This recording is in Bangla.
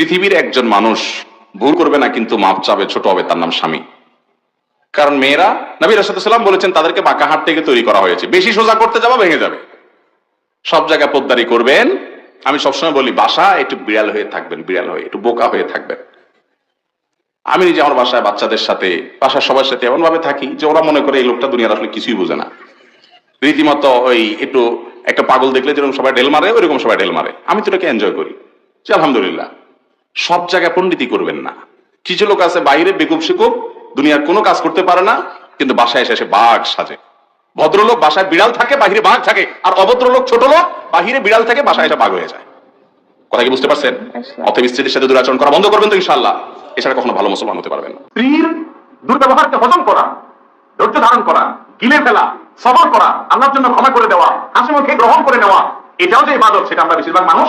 পৃথিবীর একজন মানুষ ভুল করবে না কিন্তু মাপ চাবে, ছোট হবে, তার নাম স্বামী। কারণ মেয়েরা, নবী রাসূলুল্লাহ সাল্লাল্লাহু আলাইহি ওয়াসাল্লাম বলেছেন, তাদেরকে বাঁকা হাত থেকে তৈরি করা হয়েছে। বেশি সোজা করতে যাবা ভেঙে যাবে। সব জায়গায় পোদ্দারি করবেন। আমি সবসময় বলি, বাসা একটু বিড়াল হয়ে থাকবেন, বিড়াল হয়ে একটু বোকা হয়ে থাকবেন। আমি নিজে আমার বাসায় বাচ্চাদের সাথে, বাসার সবার সাথে এমন ভাবে থাকি যে ওরা মনে করে এই লোকটা দুনিয়ার আসলে কিছুই বোঝে না। রীতিমতো ওই একটু একটা পাগল দেখলে যেরকম সবাই ঢেল মারে, ওইরকম সবাই ঢেল মারে। আমি তো এটাকে এনজয় করি যে আলহামদুলিল্লাহ। সব জায়গায় পণ্ডিতি করবেন না। কিছু লোক আছে বাইরে বেকুব শিকুব, দুনিয়ার কোনো কাজ করতে পারে না, কিন্তু বাসায় এসে বাঘ সাজে। ভদ্রলোক বাসায় বিড়াল থাকে, বাহিরে বাঘ থাকে, আর অভদ্র লোক ছোট লোক বাহিরে বিড়াল থাকে, বাসায় এসে বাঘ হয়ে যায়। কথা কি বুঝতে পারছেন? অতএব স্ত্রীদের সাথে দুরাচরণ করা বন্ধ করবেন তো ইনশাআল্লাহ। এছাড়া কখনো ভালো মুসলমান হতে পারবেন না। স্ত্রীর দুর্ব্যবহারকে হজম করা, ধৈর্য ধারণ করা, গিলে ফেলা, সবর করা, আল্লাহর জন্য ক্ষমা করে দেওয়া, হাসি মুখে গ্রহণ করে নেওয়া, এটাও যে ইবাদত, সেটা আমরা বেশিরভাগ মানুষ